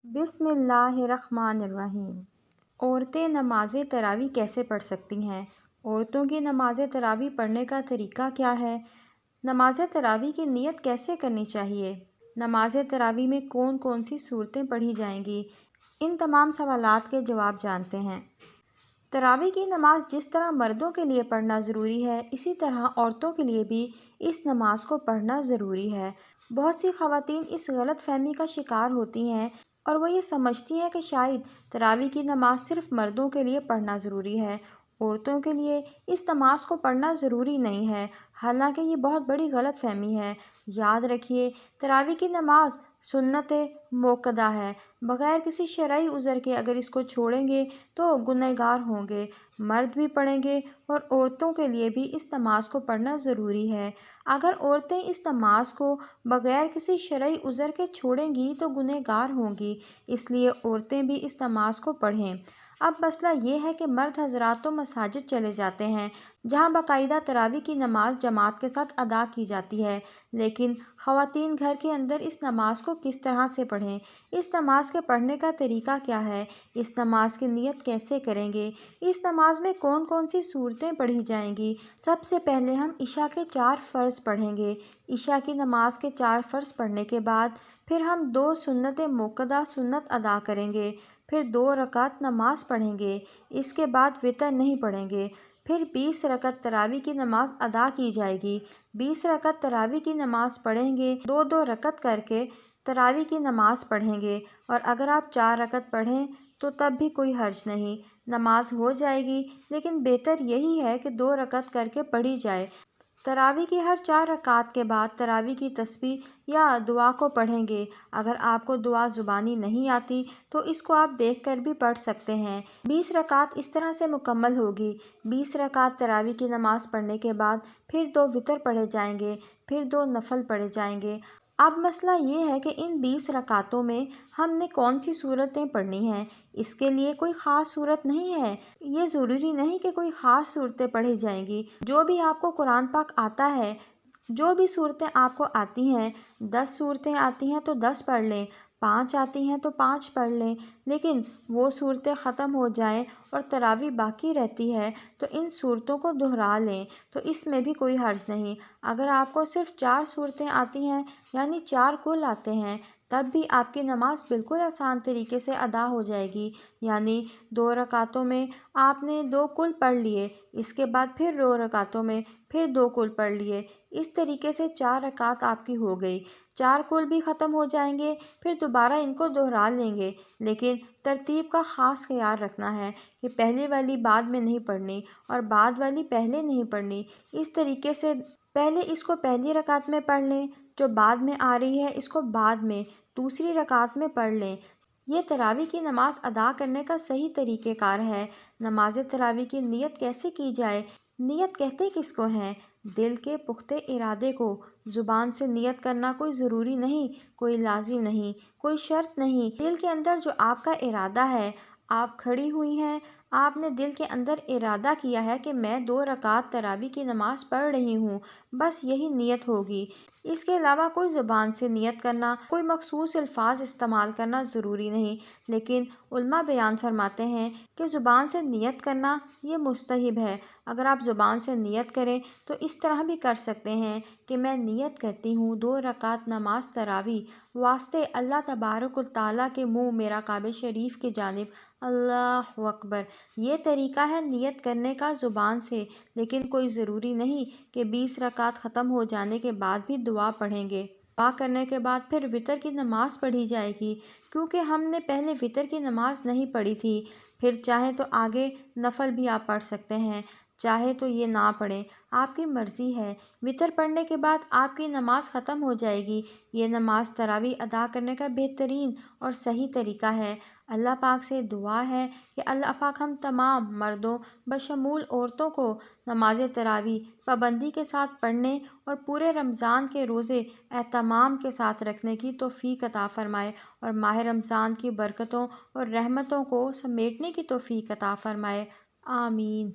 بسم اللہ الرحمن الرحیم۔ عورتیں نماز تراویح کیسے پڑھ سکتی ہیں؟ عورتوں کی نماز تراویح پڑھنے کا طریقہ کیا ہے؟ نماز تراویح کی نیت کیسے کرنی چاہیے؟ نماز تراویح میں کون کون سی صورتیں پڑھی جائیں گی؟ ان تمام سوالات کے جواب جانتے ہیں۔ تراویح کی نماز جس طرح مردوں کے لیے پڑھنا ضروری ہے، اسی طرح عورتوں کے لیے بھی اس نماز کو پڑھنا ضروری ہے۔ بہت سی خواتین اس غلط فہمی کا شکار ہوتی ہیں اور وہ یہ سمجھتی ہیں کہ شاید تراویح کی نماز صرف مردوں کے لیے پڑھنا ضروری ہے، عورتوں کے لیے اس نماز کو پڑھنا ضروری نہیں ہے، حالانکہ یہ بہت بڑی غلط فہمی ہے۔ یاد رکھیے، تراویح کی نماز سنت موقدہ ہے، بغیر کسی شرعی عذر کے اگر اس کو چھوڑیں گے تو گنہگار ہوں گے۔ مرد بھی پڑھیں گے اور عورتوں کے لیے بھی اس نماز کو پڑھنا ضروری ہے۔ اگر عورتیں اس نماز کو بغیر کسی شرعی عذر کے چھوڑیں گی تو گنہگار ہوں گی، اس لیے عورتیں بھی اس نماز کو پڑھیں۔ اب مسئلہ یہ ہے کہ مرد حضرات تو مساجد چلے جاتے ہیں جہاں باقاعدہ تراویح کی نماز جماعت کے ساتھ ادا کی جاتی ہے، لیکن خواتین گھر کے اندر اس نماز کو کس طرح سے پڑھیں؟ اس نماز کے پڑھنے کا طریقہ کیا ہے؟ اس نماز کی نیت کیسے کریں گے؟ اس نماز میں کون کون سی صورتیں پڑھی جائیں گی؟ سب سے پہلے ہم عشاء کے 4 فرض پڑھیں گے۔ عشاء کی نماز کے 4 فرض پڑھنے کے بعد پھر ہم 2 سنت موقدہ سنت ادا کریں گے، پھر 2 رکعت نماز پڑھیں گے، اس کے بعد وتر نہیں پڑھیں گے، پھر 20 رکعت تراویح کی نماز ادا کی جائے گی۔ 20 رکعت تراویح کی نماز پڑھیں گے، 2 رکعت کر کے تراویح کی نماز پڑھیں گے، اور اگر آپ 4 رکعت پڑھیں تو تب بھی کوئی حرج نہیں، نماز ہو جائے گی، لیکن بہتر یہی ہے کہ 2 رکعت کر کے پڑھی جائے۔ تراویح کی ہر 4 رکعات کے بعد تراویح کی تسبیح یا دعا کو پڑھیں گے۔ اگر آپ کو دعا زبانی نہیں آتی تو اس کو آپ دیکھ کر بھی پڑھ سکتے ہیں۔ 20 رکعات اس طرح سے مکمل ہوگی۔ 20 رکعات تراویح کی نماز پڑھنے کے بعد پھر 2 وتر پڑھے جائیں گے، پھر 2 نفل پڑھے جائیں گے۔ اب مسئلہ یہ ہے کہ ان 20 رکعتوں میں ہم نے کون سی صورتیں پڑھنی ہیں؟ اس کے لیے کوئی خاص صورت نہیں ہے، یہ ضروری نہیں کہ کوئی خاص صورتیں پڑھی جائیں گی۔ جو بھی آپ کو قرآن پاک آتا ہے، جو بھی صورتیں آپ کو آتی ہیں، 10 صورتیں آتی ہیں تو 10 پڑھ لیں، 5 آتی ہیں تو 5 پڑھ لیں، لیکن وہ صورتیں ختم ہو جائیں اور تراویح باقی رہتی ہے تو ان صورتوں کو دہرا لیں، تو اس میں بھی کوئی حرج نہیں۔ اگر آپ کو صرف 4 صورتیں آتی ہیں، یعنی 4 کل آتے ہیں، تب بھی آپ کی نماز بالکل آسان طریقے سے ادا ہو جائے گی، یعنی 2 رکعتوں میں آپ نے 2 کل پڑھ لیے، اس کے بعد پھر 2 رکعتوں میں پھر 2 کل پڑھ لیے، اس طریقے سے 4 رکعت آپ کی ہو گئی۔ 4 کل بھی ختم ہو جائیں گے، پھر دوبارہ ان کو دہرا لیں گے، لیکن ترتیب کا خاص خیال رکھنا ہے کہ پہلے والی بعد میں نہیں پڑھنی اور بعد والی پہلے نہیں پڑھنی۔ اس طریقے سے پہلے اس کو پہلی رکعت میں پڑھ لیں، جو بعد میں آ رہی ہے اس کو بعد میں دوسری رکعت میں پڑھ لیں۔ یہ تراویح کی نماز ادا کرنے کا صحیح طریقہ کار ہے۔ نماز تراویح کی نیت کیسے کی جائے؟ نیت کہتے کس کو ہیں؟ دل کے پختہ ارادے کو۔ زبان سے نیت کرنا کوئی ضروری نہیں، کوئی لازم نہیں، کوئی شرط نہیں۔ دل کے اندر جو آپ کا ارادہ ہے، آپ کھڑی ہوئی ہیں، آپ نے دل کے اندر ارادہ کیا ہے کہ میں 2 رکعت تراویح کی نماز پڑھ رہی ہوں، بس یہی نیت ہوگی۔ اس کے علاوہ کوئی زبان سے نیت کرنا، کوئی مخصوص الفاظ استعمال کرنا ضروری نہیں، لیکن علماء بیان فرماتے ہیں کہ زبان سے نیت کرنا یہ مستحب ہے۔ اگر آپ زبان سے نیت کریں تو اس طرح بھی کر سکتے ہیں کہ میں نیت کرتی ہوں 2 رکعت نماز تراویح واسطے اللہ تبارک و تعالیٰ کے منہ میرا کعبہ شریف کی جانب، اللہ اکبر۔ یہ طریقہ ہے نیت کرنے کا زبان سے، لیکن کوئی ضروری نہیں کہ 20 رکعت ختم ہو جانے کے بعد بھی دعا پڑھیں گے۔ دعا کرنے کے بعد پھر وتر کی نماز پڑھی جائے گی، کیونکہ ہم نے پہلے وتر کی نماز نہیں پڑھی تھی۔ پھر چاہیں تو آگے نفل بھی آپ پڑھ سکتے ہیں، چاہے تو یہ نہ پڑھیں، آپ کی مرضی ہے۔ وتر پڑھنے کے بعد آپ کی نماز ختم ہو جائے گی۔ یہ نماز تراویح ادا کرنے کا بہترین اور صحیح طریقہ ہے۔ اللہ پاک سے دعا ہے کہ اللہ پاک ہم تمام مردوں بشمول عورتوں کو نماز تراویح پابندی کے ساتھ پڑھنے اور پورے رمضان کے روزے اہتمام کے ساتھ رکھنے کی توفیق عطا فرمائے، اور ماہ رمضان کی برکتوں اور رحمتوں کو سمیٹنے کی توفیق عطا فرمائے، آمین۔